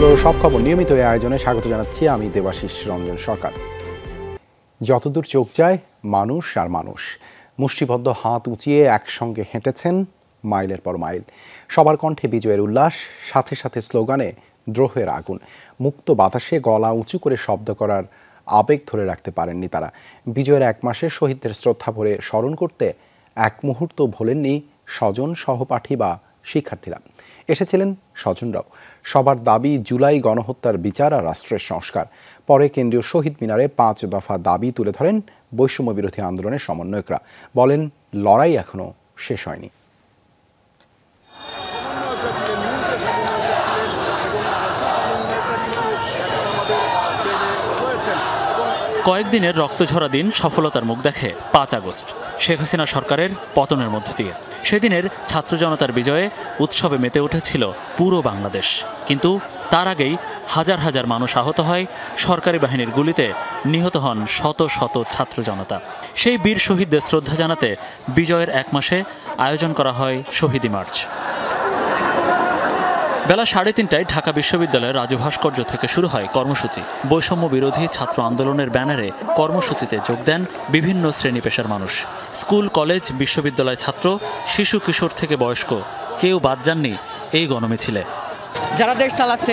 হলো সব খবর নিয়মিত এই আয়োজনে স্বাগত জানাচ্ছি আমি দেবাশিস রঞ্জন সরকার। যতদূর চোখ যায় মানুষ আর মানুষ, মুষ্টিবদ্ধ হাত উঁচিয়ে একসঙ্গে হেঁটেছেন মাইলের পর মাইল। সবার কণ্ঠে বিজয়ের উল্লাস, সাথে সাথে স্লোগানে দ্রোহের আগুন। মুক্ত বাতাসে গলা উঁচু করে শব্দ করার আবেগ ধরে রাখতে পারেননি তারা। বিজয়ের 1 মাসে শহীদদের শ্রদ্ধা ভরে স্মরণ করতে এক মুহূর্ত ভোলেননি স্বজন, সহপাঠী বা শিক্ষার্থীরা। এসেছিলেন স্বজনরাও। সবার দাবি জুলাই গণহত্যার বিচার আর রাষ্ট্রের সংস্কার। পরে কেন্দ্রীয় শহীদ মিনারে 5 দফা দাবি তুলে ধরেন বৈষম্য বিরোধী আন্দোলনের সমন্বয়করা। বলেন, লড়াই এখনো শেষ হয়নি। কয়েকদিনের রক্তঝরা দিন সফলতার মুখ দেখে 5 আগস্ট, শেখ হাসিনা সরকারের পতনের মধ্য দিয়ে। সেদিনের ছাত্র জনতার বিজয়ে উৎসবে মেতে উঠেছিল পুরো বাংলাদেশ। কিন্তু তার আগেই হাজার হাজার মানুষ আহত হয়, সরকারি বাহিনীর গুলিতে নিহত হন শত শত ছাত্র জনতা। সেই বীর শহীদদের শ্রদ্ধা জানাতে বিজয়ের 1 মাসে আয়োজন করা হয় শহীদি মার্চ। বেলা 3:30টায় ঢাকা বিশ্ববিদ্যালয়ের রাজু ভাস্কর্য থেকে শুরু হয় কর্মসূচি। বৈষম্য বিরোধী ছাত্র আন্দোলনের ব্যানারে কর্মসূচিতে যোগ দেন বিভিন্ন শ্রেণী পেশার মানুষ। স্কুল, কলেজ, বিশ্ববিদ্যালয় ছাত্র, শিশু, কিশোর থেকে বয়স্ক কেউ বাদ যাননি এই গণমিছিলে। যারা দেশ চালাচ্ছে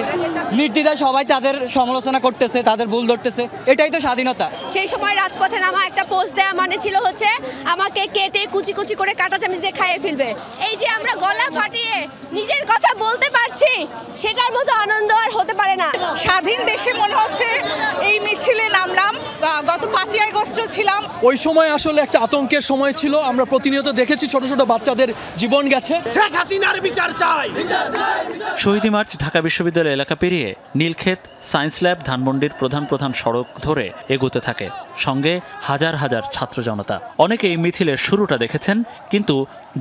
নির্দ্বিধায় সবাই তাদের সমালোচনা করতেছে, তাদের ভুল ধরতেছে, এটাই তো স্বাধীনতা। সেই সময় রাজপথে নামা একটা পোস্ট দেয়া মানে ছিল হচ্ছে আমাকে কেটে কুচি কুচি করে কাঁটা চামচ দিয়ে খাইয়ে ফেলবে। এই যে আমরা গলা ফাটিয়ে নিজের কথা বলতে পারছি, সেটার মতো আনন্দ আর হতে পারে না। স্বাধীন দেশে মনে হচ্ছে এই মিছিলে নামলাম। গত 5 আগস্ট ছিলাম, ওই সময় আসলে একটা আতঙ্কের সময় ছিল। আমরা প্রতিনিয়ত দেখেছি ছোট ছোট বাচ্চাদের জীবন গেছে। শেখ হাসিনার বিচার চাই। শহীদি মার্চ ঢাকা বিশ্ববিদ্যালয় এলাকা পেরিয়ে নীলক্ষেত, সায়েন্স ল্যাব, ধানমন্ডির প্রধান সড়ক ধরে এগোতে থাকে, সঙ্গে হাজার হাজার ছাত্র জনতা। অনেকেই মিছিলের শুরুটা দেখেছেন, কিন্তু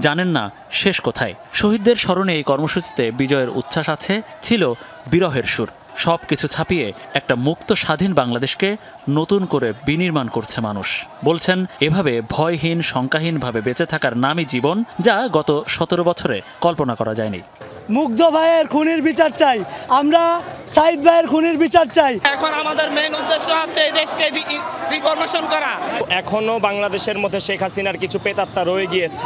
জানেন না শেষ কোথায়। শহীদদের স্মরণে এই কর্মসূচিতে বিজয়ের উচ্ছ্বাস আছে, ছিল বিরহের সুর। সব কিছু ছাপিয়ে একটা মুক্ত স্বাধীন বাংলাদেশকে নতুন করে বিনির্মাণ করছে মানুষ। বলছেন, এভাবে ভয়হীন, শঙ্কাহীনভাবে বেঁচে থাকার নামই জীবন, যা গত 17 বছরে কল্পনা করা যায়নি। মুগ্ধ ভাইয়ের খুনির বিচার চাই, আমরা সাইদ ভাইয়ের খুনির বিচার চাই। এখন আমাদের মেইন উদ্দেশ্য হচ্ছে এই দেশকে রিফরমেশন করা। এখনো বাংলাদেশের মধ্যে শেখ হাসিনার কিছু প্রেতাত্মা রয়ে গিয়েছে,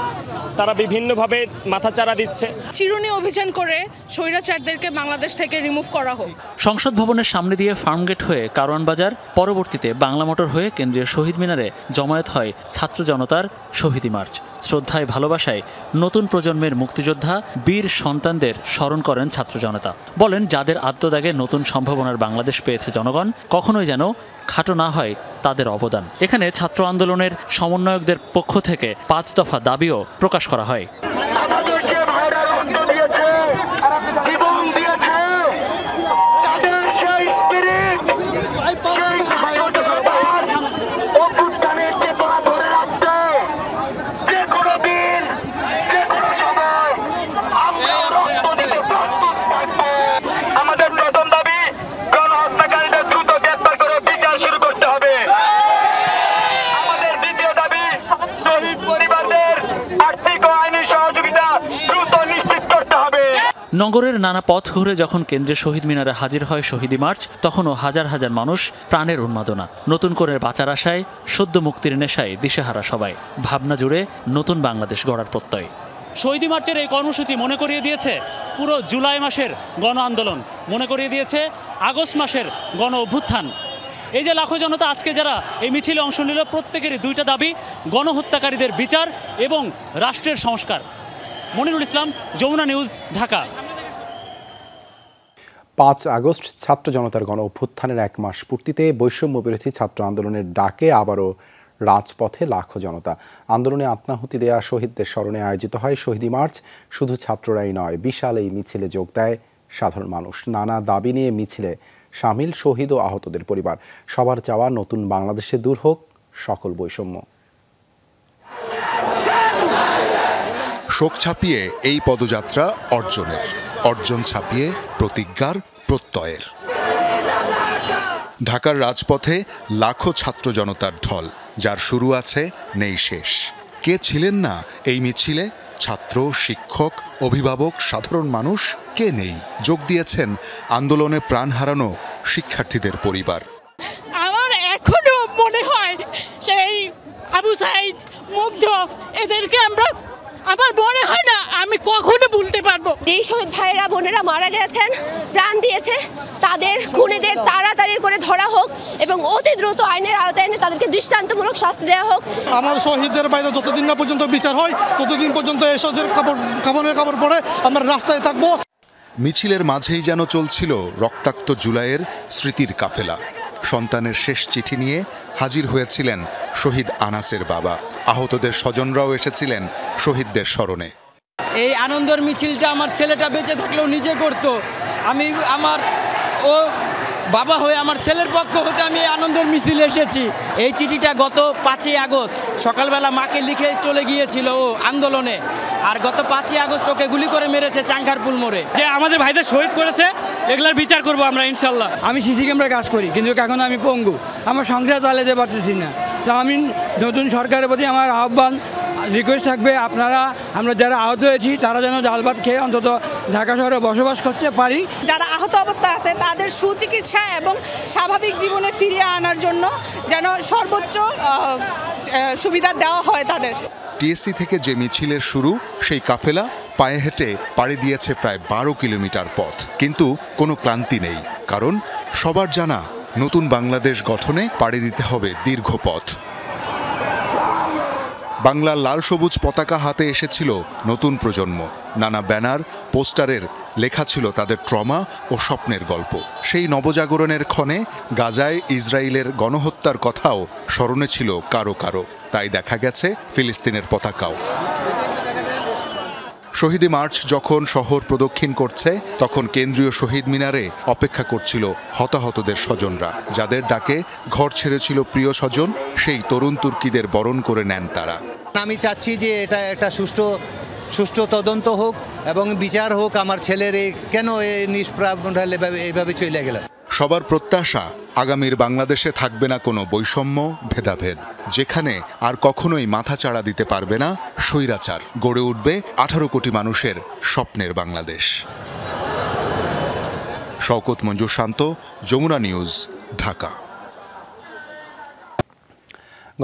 তারা বিভিন্নভাবে মাথাচাড়া দিচ্ছে। চিরুনি অভিযান করে স্বৈরাচারদেরকে বাংলাদেশ থেকে রিমুভ করা হোক। সংসদ ভবনের সামনে দিয়ে ফার্মগেট হয়ে কারওয়ান বাজার, পরবর্তীতে বাংলা মোটর হয়ে কেন্দ্রীয় শহীদ মিনারে জমায়েত হয় ছাত্র জনতার শহীদি মার্চ। শ্রদ্ধায়, ভালোবাসায় নতুন প্রজন্মের মুক্তিযোদ্ধা, বীর সন্তানদের স্মরণ করেন ছাত্র জনতা। বলেন, যাদের আত্মত্যাগে নতুন সম্ভাবনার বাংলাদেশ পেয়েছে জনগণ, কখনোই যেন খাটো না হয় তাদের অবদান। এখানে ছাত্র আন্দোলনের সমন্বয়কদের পক্ষ থেকে 5 দফা দাবিও প্রকাশ করা হয়। নগরের নানা পথ ঘুরে যখন কেন্দ্রীয় শহীদ মিনারে হাজির হয় শহীদি মার্চ, তখনও হাজার হাজার মানুষ প্রাণের উন্মাদনা, নতুন করে বাঁচার আশায়, সদ্য মুক্তির নেশায় দিশেহারা সবাই। ভাবনা জুড়ে নতুন বাংলাদেশ গড়ার প্রত্যয়। শহীদি মার্চের এই কর্মসূচি মনে করিয়ে দিয়েছে পুরো জুলাই মাসের গণ আন্দোলন, মনে করিয়ে দিয়েছে আগস্ট মাসের গণ অভ্যুত্থান। এই যে লাখো জনতা আজকে যারা এই মিছিলে অংশ নিল, প্রত্যেকেরই 2টা দাবি: গণহত্যাকারীদের বিচার এবং রাষ্ট্রের সংস্কার। মনিরুল ইসলাম, যমুনা নিউজ, ঢাকা। 5 আগস্ট ছাত্র জনতার গণ অভ্যুত্থানের 1 মাস পূর্তিতে বৈষম্য বিরোধী ছাত্র আন্দোলনের ডাকে আবারও রাজপথে লাখো জনতা। আন্দোলনে আত্মাহুতি দেয়া শহীদদের স্মরণে আয়োজিত হয় শহীদি মার্চ। শুধু ছাত্ররাই নয়, বিশাল এই মিছিলে যোগ দেয় সাধারণ মানুষ। নানা দাবি নিয়ে মিছিলে সামিল শহীদ ও আহতদের পরিবার। সবার চাওয়া, নতুন বাংলাদেশে দূর হোক সকল বৈষম্য। শোক ছাপিয়ে এই পদযাত্রা অর্জনের, অর্জন ছাপিয়ে প্রতিজ্ঞার, প্রত্যয়ের। ঢাকার রাজপথে লাখো ছাত্র জনতার ঢল, যার শুরু আছে নেই শেষ। কে ছিলেন না এই মিছিলে? ছাত্র, শিক্ষক, অভিভাবক, সাধারণ মানুষ কে নেই? যোগ দিয়েছেন আন্দোলনে প্রাণ হারানো শিক্ষার্থীদের পরিবার। আমার এখনো মনে হয় সেই আবু সাইদ, মুগ্ধ, এদেরকে আমার মনে হয় না আমি কখনো ভুলতে পারবো। যেই শহীদ ভাইয়েরা বোনেরা মারা গেছেন, প্রাণ দিয়েছে, তাদের খুনিদের তাড়াতাড়ি করে ধরা হোক এবং অতি দ্রুত আইনের আওতায় এনে তাদেরকে দৃষ্টান্তমূলক শাস্তি দেওয়া হোক। আমার শহীদদের বাইরে যতদিন না পর্যন্ত বিচার হয় ততদিন পর্যন্ত এসবের কাপড় পরে আমরা রাস্তায় থাকবো। মিছিলের মাঝেই যেন চলছিল রক্তাক্ত জুলাইয়ের স্মৃতির কাফেলা। সন্তানের শেষ চিঠি নিয়ে হাজির হয়েছিলেন শহীদ আনাসের বাবা। আহতদের স্বজনরাও এসেছিলেন শহীদদের স্মরণে। এই আনন্দের মিছিলটা আমার ছেলেটা বেঁচে থাকলেও নিজে করতো। ও বাবা হয়ে আমার ছেলের পক্ষ হতে আমি আনন্দের মিছিলে এসেছি। এই চিঠিটা গত 5ই আগস্ট সকালবেলা মাকে লিখে চলে গিয়েছিল ও আন্দোলনে, আর গত 5ই আগস্ট ওকে গুলি করে মেরেছে চাংখারপুল মোড়ে। যে আমাদের ভাইদের শহীদ করেছে এগুলোর বিচার করব আমরা ইনশাল্লাহ। আমি সিসি ক্যামেরা কাজ করি, কিন্তু এখন আমি পঙ্গু, আমার সংসার চালাতে পারতেছি না। তো আমি নতুন সরকারের প্রতি আমার আহ্বান, রিকোয়েস্ট থাকবে, আমরা যারা আহত হয়েছি তারা যেন ডাল ভাত খেয়ে অন্তত ঢাকা শহরে বসবাস করতে পারি। যারা আহত অবস্থা আছে তাদের সুচিকিৎসা এবং স্বাভাবিক জীবনে ফিরিয়ে আনার জন্য যেন সর্বোচ্চ সুবিধা দেওয়া হয় তাদের। টিএসসি থেকে যে মিছিলের শুরু, সেই কাফেলা পায়ে হেঁটে পাড়ি দিয়েছে প্রায় 12 কিলোমিটার পথ। কিন্তু কোনো ক্লান্তি নেই, কারণ সবার জানা নতুন বাংলাদেশ গঠনে পাড়ি দিতে হবে দীর্ঘ পথ। বাংলার লাল সবুজ পতাকা হাতে এসেছিল নতুন প্রজন্ম। নানা ব্যানার, পোস্টারের লেখা ছিল তাদের ট্রমা ও স্বপ্নের গল্প। সেই নবজাগরণের ক্ষণে গাজায় ইসরায়েলের গণহত্যার কথাও স্মরণে ছিল কারো কারো। তাই দেখা গেছে ফিলিস্তিনের পতাকাও। শহীদ মার্চ যখন শহর প্রদক্ষিণ করছে, তখন কেন্দ্রীয় শহীদ মিনারে অপেক্ষা করছিল হতাহতদের স্বজনরা, যাদের ডাকে ঘর ছেড়েছিল প্রিয় স্বজন। সেই তরুণ তুর্কিদের বরণ করে নেন তারা। আমি চাচ্ছি যে এটা একটা সুষ্ঠু তদন্ত হোক এবং বিচার হোক। আমার ছেলের কেন নিষ্প্রাপ এইভাবে চলে গেল। সবার প্রত্যাশা, আগামীর বাংলাদেশে থাকবে না কোনো বৈষম্য, ভেদাভেদ, যেখানে আর কখনোই মাথা চাড়া দিতে পারবে না স্বৈরাচার। গড়ে উঠবে 18 কোটি মানুষের স্বপ্নের বাংলাদেশ। শওকত মঞ্জুর শান্ত, যমুনা নিউজ, ঢাকা।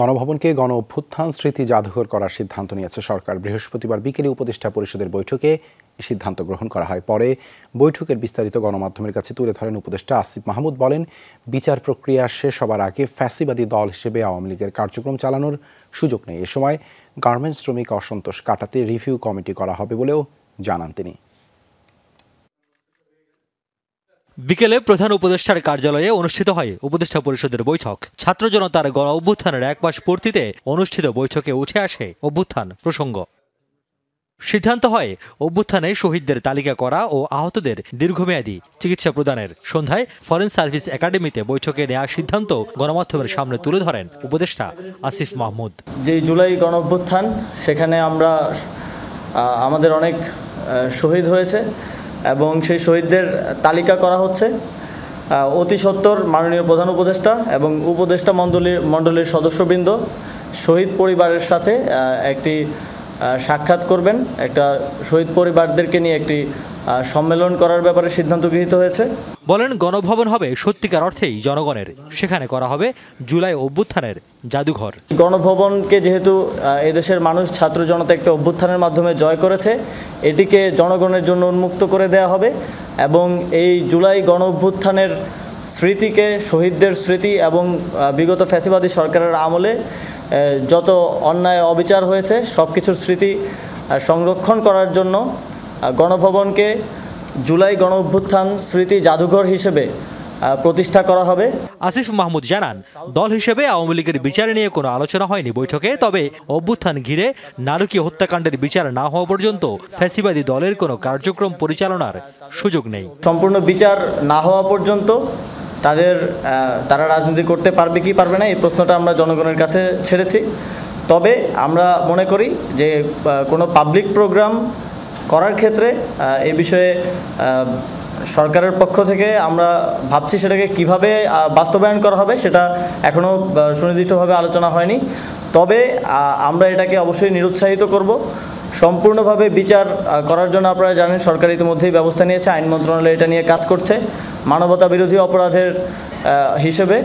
গণভবনকে গণ অভ্যুত্থান স্মৃতি জাদুঘর করার সিদ্ধান্ত নিয়েছে সরকার। বৃহস্পতিবার বিকেলে উপদেষ্টা পরিষদের বৈঠকে সিদ্ধান্ত গ্রহণ করা হয়। পরে বৈঠকের বিস্তারিত গণমাধ্যমের কাছে তুলে ধরেন উপদেষ্টা আসিফ মাহমুদ। বলেন, বিচার প্রক্রিয়া শেষ হবার আগে ফ্যাসিবাদী দল হিসেবে আওয়ামী লীগের কার্যক্রম চালানোর সুযোগ নেই। এ সময় গার্মেন্টস শ্রমিক অসন্তোষ কাটাতে রিভিউ কমিটি করা হবে বলেও জানান তিনি। বিকেলে প্রধান উপদেষ্টার কার্যালয়ে অনুষ্ঠিত হয় উপদেষ্টা পরিষদের বৈঠক। ছাত্র জনতার গণ অভ্যুত্থানের 1 মাস পূর্তিতে অনুষ্ঠিত বৈঠকে উঠে আসে অভ্যুত্থান প্রসঙ্গ। সিদ্ধান্ত হয় অভ্যুত্থানে শহীদদের তালিকা করা ও আহতদের দীর্ঘমেয়াদী চিকিৎসা প্রদানের। সন্ধ্যায় ফরেন সার্ভিস একাডেমিতে বৈঠকে নেওয়া সিদ্ধান্ত গণমাধ্যমের সামনে তুলে ধরেন উপদেষ্টা আসিফ মাহমুদ। যে জুলাই গণ অভ্যুত্থান, সেখানে আমাদের অনেক শহীদ হয়েছে এবং সেই শহীদদের তালিকা করা হচ্ছে। অতি সত্বর মাননীয় প্রধান উপদেষ্টা এবং উপদেষ্টা মণ্ডলীর সদস্যবৃন্দ শহীদ পরিবারের সাথে একটি সাক্ষাৎ করবেন। একটা শহীদ পরিবারদেরকে নিয়ে একটি সম্মেলন করার ব্যাপারে সিদ্ধান্ত গৃহীত হয়েছে। বলেন, গণভবন হবে সত্যিকার অর্থেই জনগণের। সেখানে করা হবে জুলাই অভ্যুত্থানের জাদুঘর। গণভবনকে যেহেতু এদেশের মানুষ, ছাত্র জনতা একটা অভ্যুত্থানের মাধ্যমে জয় করেছে, এটিকে জনগণের জন্য উন্মুক্ত করে দেয়া হবে এবং এই জুলাই গণ অভ্যুত্থানের স্মৃতিকে, শহীদদের স্মৃতি এবং বিগত ফ্যাসিবাদী সরকারের আমলে যত অন্যায় অবিচার হয়েছে সব কিছুর স্মৃতি সংরক্ষণ করার জন্য গণভবনকে জুলাই গণ অভ্যুত্থান স্মৃতি জাদুঘর হিসেবে প্রতিষ্ঠা করা হবে। আসিফ মাহমুদ জানান, দল হিসেবে আওয়ামী লীগের বিচার নিয়ে কোনো আলোচনা হয়নি বৈঠকে। তবে অভ্যুত্থান ঘিরে নারকীয় হত্যাকাণ্ডের বিচার না হওয়া পর্যন্ত ফ্যাসিবাদী দলের কোনো কার্যক্রম পরিচালনার সুযোগ নেই। সম্পূর্ণ বিচার না হওয়া পর্যন্ত তারা রাজনীতি করতে পারবে কি পারবে না, এই প্রশ্নটা আমরা জনগণের কাছে ছেড়েছি। তবে আমরা মনে করি যে কোনো পাবলিক প্রোগ্রাম করার ক্ষেত্রে এ বিষয়ে সরকারের পক্ষ থেকে আমরা ভাবছি সেটাকে কিভাবে বাস্তবায়ন করা হবে, সেটা এখনও সুনির্দিষ্টভাবে আলোচনা হয়নি। তবে আমরা এটাকে অবশ্যই নিরুৎসাহিত করব সম্পূর্ণভাবে বিচার করার জন্য আপনারা জানেন সরকার ইতিমধ্যেই ব্যবস্থা নিয়েছে, আইন মন্ত্রণালয় এটা নিয়ে কাজ করছে। মানবতা বিরোধী অপরাধের হিসেবে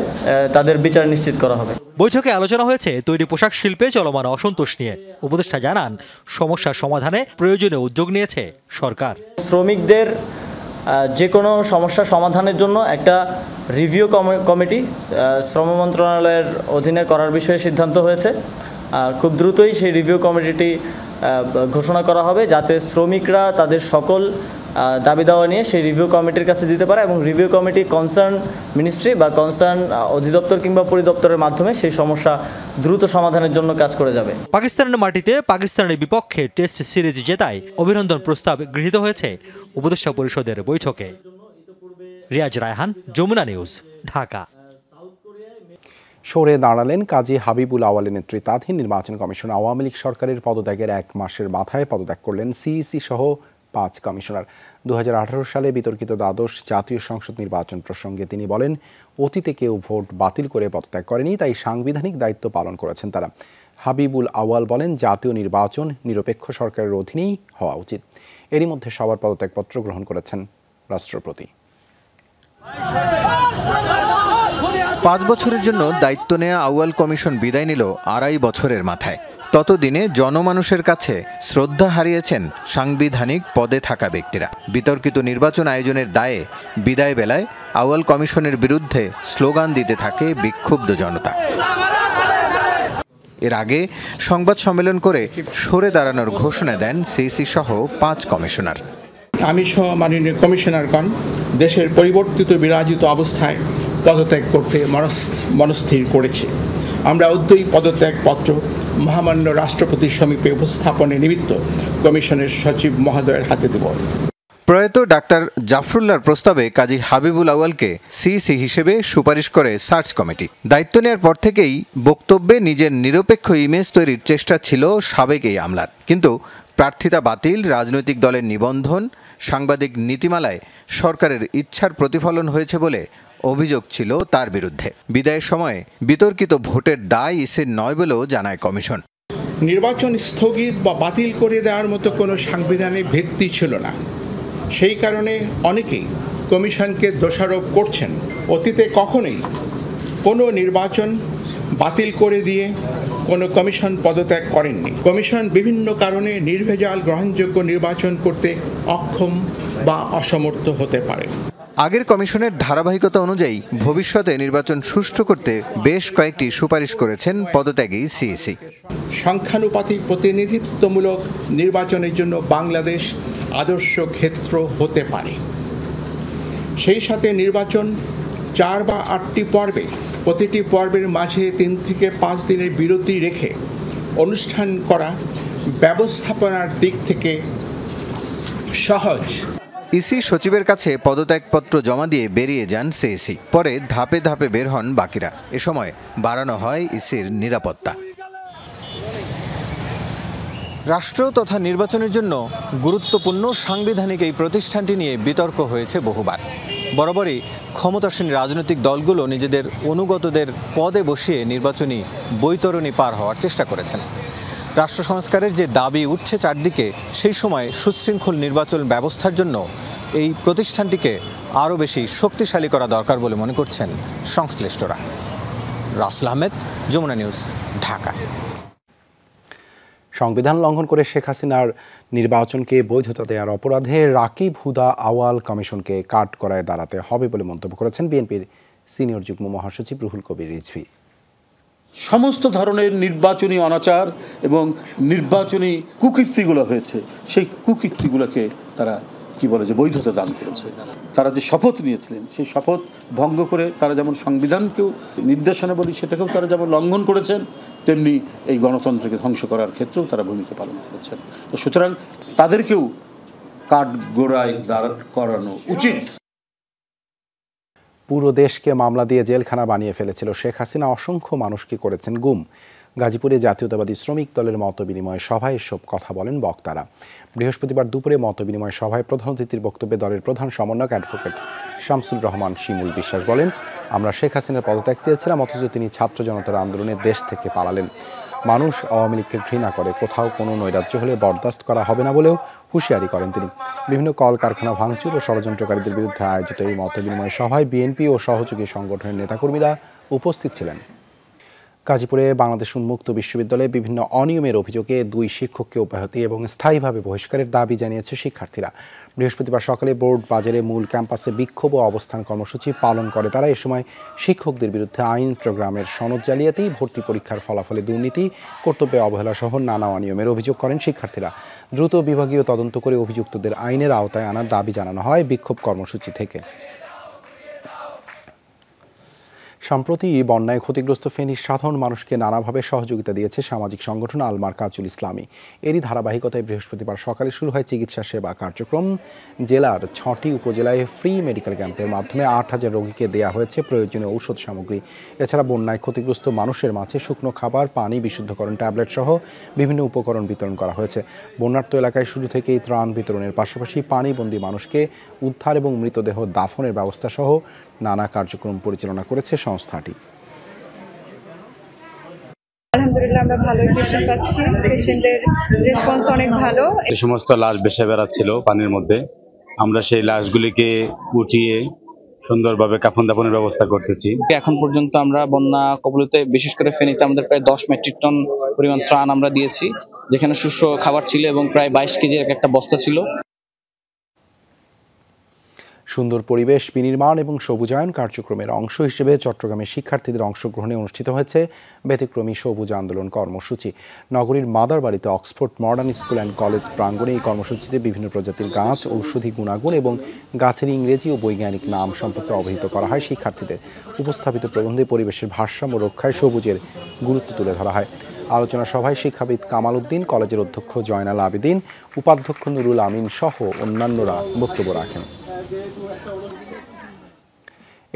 তাদের বিচার নিশ্চিত করা হবে। বৈঠকে আলোচনা হয়েছে তৈরি পোশাক শিল্পে চলমান অসন্তোষ নিয়ে। উপদেষ্টা জানান সমস্যার সমাধানে প্রয়োজনীয় উদ্যোগ নিয়েছে সরকার। শ্রমিকদের যে কোনো সমস্যা সমাধানের জন্য একটা রিভিউ কমিটি শ্রম মন্ত্রণালয়ের অধীনে করার বিষয়ে সিদ্ধান্ত হয়েছে। খুব দ্রুতই সেই রিভিউ কমিটিটি ঘোষণা করা হবে, যাতে শ্রমিকরা তাদের সকল দাবি দাওয়া নিয়ে সেই রিভিউ কমিটির কাছে দিতে পারে এবং রিভিউ কমিটি কনসার্ন মিনিস্ট্রি বা কনসার্ন অধিদপ্তর কিংবা পরিদপ্তরের মাধ্যমে সেই সমস্যা দ্রুত সমাধানের জন্য কাজ করে যাবে। পাকিস্তানের মাটিতে পাকিস্তানের বিপক্ষে টেস্ট সিরিজ জেতায় অভিনন্দন প্রস্তাব গৃহীত হয়েছে উপদেষ্টা পরিষদের বৈঠকে। রিয়াজ রায়হান, যমুনা নিউজ, ঢাকা। সরে দাঁড়ালেন কাজী হাবিবুল আওয়ালের নেতৃত্বাধীন নির্বাচন কমিশন। আওয়ামী লীগ সরকারের পদত্যাগের 1 মাসের মাথায় পদত্যাগ করলেন সিইসি সহ 5 কমিশনার। 2018 সালে বিতর্কিত দ্বাদশ জাতীয় সংসদ নির্বাচন প্রসঙ্গে তিনি বলেন, অতীতে কেউ ভোট বাতিল করে পদত্যাগ করেনি, তাই সাংবিধানিক দায়িত্ব পালন করেছেন তারা। হাবিবুল আওয়াল বলেন, জাতীয় নির্বাচন নিরপেক্ষ সরকারের অধীনেই হওয়া উচিত। এরই মধ্যে সবার পদত্যাগপত্র গ্রহণ করেছেন রাষ্ট্রপতি। 5 বছরের জন্য দায়িত্ব নেওয়া আউয়াল কমিশন বিদায় নিল 2.5 বছরের মাথায়। ততদিনে জনমানুষের কাছে শ্রদ্ধা হারিয়েছেন সাংবিধানিক পদে থাকা ব্যক্তিরা। বিতর্কিত নির্বাচন আয়োজনের দায়ে বিদায় বেলায় আউয়াল কমিশনের বিরুদ্ধে স্লোগান দিতে থাকে বিক্ষুব্ধ জনতা। এর আগে সংবাদ সম্মেলন করে সরে দাঁড়ানোর ঘোষণা দেন সিইসি সহ 5 কমিশনার। আমি সহ মাননীয় কমিশনারগণ দেশের পরিবর্তিত বিরাজিত অবস্থায় পদত্যাগ করতে মনস্থির করেছি। আমরা উদ্যোগী পদত্যাগপত্র মহামান্য রাষ্ট্রপতির সমীপে উপস্থাপনের নিমিত্ত কমিশনের সচিব মহোদয়ের হাতে দেব। প্রয়াত ডাক্তার জাফরুল্লাহর প্রস্তাবে কাজী হাবিবুল আওয়ালকে সিইসি হিসেবে সুপারিশ করে সার্চ কমিটি। দায়িত্ব নেওয়ার পর থেকেই বক্তব্যে নিজের নিরপেক্ষ ইমেজ তৈরির চেষ্টা ছিল সাবেক এই আমলার, কিন্তু প্রার্থিতা বাতিল, রাজনৈতিক দলের নিবন্ধন, সাংবাদিক নীতিমালায় সরকারের ইচ্ছার প্রতিফলন হয়েছে বলে অভিযোগ ছিল তার বিরুদ্ধে। বিদায়ের সময় বিতর্কিত ভোটের দায় ইসির নয় বলেও জানায় কমিশন। নির্বাচন স্থগিত বা বাতিল করে দেওয়ার মতো কোনো সাংবিধানিক ভিত্তি ছিল না। সেই কারণে অনেকেই কমিশনকে দোষারোপ করছেন। অতীতে কখনোই কোনো নির্বাচন বাতিল করে দিয়ে কোনো কমিশন পদত্যাগ করেননি। কমিশন বিভিন্ন কারণে নির্ভেজাল গ্রহণযোগ্য নির্বাচন করতে অক্ষম বা অসমর্থ হতে পারে। আগের কমিশনের ধারাবাহিকতা অনুযায়ী ভবিষ্যতে নির্বাচন সুষ্ঠু করতে বেশ কয়েকটি সুপারিশ করেছেন পদত্যাগী সিইসি। সংখ্যানুপাতিক প্রতিনিধিত্বমূলক নির্বাচনের জন্য বাংলাদেশ আদর্শ ক্ষেত্র হতে পারে। সেই সাথে নির্বাচন 4 বা 8টি পর্বে, প্রতিটি পর্বের মাঝে 3 থেকে 5 দিনের বিরতি রেখে অনুষ্ঠান করা ব্যবস্থাপনার দিক থেকে সহজ। ইসি সচিবের কাছে পদত্যাগপত্র জমা দিয়ে বেরিয়ে যান সিইসি। পরে ধাপে ধাপে বের হন বাকিরা। এ সময় বাড়ানো হয় ইসির নিরাপত্তা। রাষ্ট্র তথা নির্বাচনের জন্য গুরুত্বপূর্ণ সাংবিধানিক এই প্রতিষ্ঠানটি নিয়ে বিতর্ক হয়েছে বহুবার। বরাবরই ক্ষমতাসীন রাজনৈতিক দলগুলো নিজেদের অনুগতদের পদে বসিয়ে নির্বাচনী বৈতরণী পার হওয়ার চেষ্টা করেছেন। রাষ্ট্র সংস্কারের যে দাবি উঠছে চারদিকে, সেই সময় সুশৃঙ্খল নির্বাচন ব্যবস্থার জন্য এই প্রতিষ্ঠানটিকে আরও বেশি শক্তিশালী করা দরকার বলে মনে করছেন সংশ্লিষ্টরা। রাসেল আহমেদ, যমুনা নিউজ, ঢাকা। সংবিধান লঙ্ঘন করে শেখ হাসিনার নির্বাচনকে বৈধতা দেওয়ার অপরাধে রাকিব হুদা আওয়াল কমিশনকে কাঠগড়ায় দাঁড়াতে হবে বলে মন্তব্য করেছেন বিএনপির সিনিয়র যুগ্ম মহাসচিব রুহুল কবির রিজভী। সমস্ত ধরনের নির্বাচনী অনাচার এবং নির্বাচনী কুকীর্তিগুলো হয়েছে, সেই কুকীর্তিগুলোকে তারা কি বলে যে বৈধতা দান করেছে। তারা যে শপথ নিয়েছিলেন, সেই শপথ ভঙ্গ করে তারা যেমন সংবিধানকেও নির্দেশনা বলি সেটাকেও তারা যেমন লঙ্ঘন করেছেন, তেমনি এই গণতন্ত্রকে ধ্বংস করার ক্ষেত্রেও তারা ভূমিকা পালন করেছেন। তো সুতরাং তাদেরকেও কাঠগড়ায় দাঁড় করানো উচিত। পুরো দেশকে মামলা দিয়ে জেলখানা বানিয়ে ফেলেছিল শেখ হাসিনা, অসংখ্য মানুষকে করেছেন গুম। গাজীপুরে জাতীয়তাবাদী শ্রমিক দলের মতবিনিময় সভায় এসব কথা বলেন বক্তারা। বৃহস্পতিবার দুপুরে মতবিনিময় সভায় প্রধান অতিথির বক্তব্যে দলের প্রধান সমন্বয়ক অ্যাডভোকেট শামসুল রহমান শিমুল বিশ্বাস বলেন, আমরা শেখ হাসিনার পদত্যাগ চেয়েছিলাম, অথচ তিনি ছাত্র জনতার আন্দোলনে দেশ থেকে পালালেন। মানুষ আওয়ামী লীগকে ঘৃণা করে, কোথাও কোনো নৈরাজ্য হলে বরদাস্ত করা হবে না বলেও হুঁশিয়ারি করেন তিনি। বিভিন্ন কলকারখানা ভাঙচুর ও ষড়যন্ত্রকারীদের বিরুদ্ধে আয়োজিত এই মতবিনিময় সভায় বিএনপি ও সহযোগী সংগঠনের নেতাকর্মীরা উপস্থিত ছিলেন। গাজীপুরে বাংলাদেশ উন্মুক্ত বিশ্ববিদ্যালয়ে বিভিন্ন অনিয়মের অভিযোগে 2 শিক্ষককে অব্যাহতি এবং স্থায়ীভাবে বহিষ্কারের দাবি জানিয়েছে শিক্ষার্থীরা। বৃহস্পতিবার সকালে বোর্ড বাজারে মূল ক্যাম্পাসে বিক্ষোভ ও অবস্থান কর্মসূচি পালন করে তারা। এ সময় শিক্ষকদের বিরুদ্ধে আইন প্রোগ্রামের সনদ জালিয়াতি, ভর্তি পরীক্ষার ফলাফলে দুর্নীতি, কর্তব্যে অবহেলা সহ নানা অনিয়মের অভিযোগ করেন শিক্ষার্থীরা। দ্রুত বিভাগীয় তদন্ত করে অভিযুক্তদের আইনের আওতায় আনার দাবি জানানো হয় বিক্ষোভ কর্মসূচি থেকে। সম্প্রতি বন্যায় ক্ষতিগ্রস্ত ফেনীর সাধারণ মানুষকে নানাভাবে সহযোগিতা দিয়েছে সামাজিক সংগঠন আল মারকাজুল ইসলামী। এরই ধারাবাহিকতায় বৃহস্পতিবার সকালে শুরু হয় চিকিৎসা সেবা কার্যক্রম। জেলার 6টি উপজেলায় ফ্রি মেডিকেল ক্যাম্পের মাধ্যমে 8,000 রোগীকে দেয়া হয়েছে প্রয়োজনীয় ঔষধ সামগ্রী। এছাড়া বন্যায় ক্ষতিগ্রস্ত মানুষের মাঝে শুকনো খাবার, পানি, বিশুদ্ধকরণ ট্যাবলেট সহ বিভিন্ন উপকরণ বিতরণ করা হয়েছে। বন্যার্ত এলাকায় শুরু থেকেই ত্রাণ বিতরণের পাশাপাশি পানিবন্দী মানুষকে উদ্ধার এবং মৃতদেহ দাফনের ব্যবস্থা সহ নানা কার্যক্রম পরিচালনা করেছে সংস্থাটি। আলহামদুলিল্লাহ আমরা ভালোই পেশেন্ট পাচ্ছি, পেশেন্টের রেসপন্স অনেক ভালো। যে সমস্ত লাশ ভেসে বেড়াচ্ছিল পানির মধ্যে, আমরা সেই লাশগুলিকে উঠিয়ে সুন্দরভাবে কাফন দাফনের ব্যবস্থা করতেছি। এখন পর্যন্ত আমরা বন্যা কবলিত বিশেষ করে ফেনীতে আমাদের প্রায় 10 মেট্রিক টন পরিমাণ ত্রাণ আমরা দিয়েছি, যেখানে শস্য খাবার ছিল এবং প্রায় 22 কেজির একটা বস্তা ছিল। সুন্দর পরিবেশ বিনির্মাণ এবং সবুজায়ন কার্যক্রমের অংশ হিসেবে চট্টগ্রামের শিক্ষার্থীদের অংশগ্রহণে অনুষ্ঠিত হয়েছে ব্যতিক্রমী সবুজ আন্দোলন কর্মসূচি। নগরীর মাদারবাড়িতে Oxford modern school and college প্রাঙ্গণে এই কর্মসূচিতে বিভিন্ন প্রজাতির গাছ, ঔষধি গুণাগুণ এবং গাছের ইংরেজি ও বৈজ্ঞানিক নাম সম্পর্কে অবহিত করা হয় শিক্ষার্থীদের। উপস্থাপিত প্রবন্ধে পরিবেশের ভারসাম্য রক্ষায় সবুজের গুরুত্ব তুলে ধরা হয়। আলোচনা সভায় শিক্ষাবিদ কামাল উদ্দিন, কলেজের অধ্যক্ষ জয়নাল আবেদিন, উপাধ্যক্ষ নুরুল আমিন সহ অন্যান্যরা বক্তব্য রাখেন।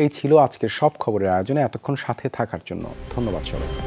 এই ছিল আজকের সব খবরের আয়োজনে। এতক্ষণ সাথে থাকার জন্য ধন্যবাদ সবাইকে।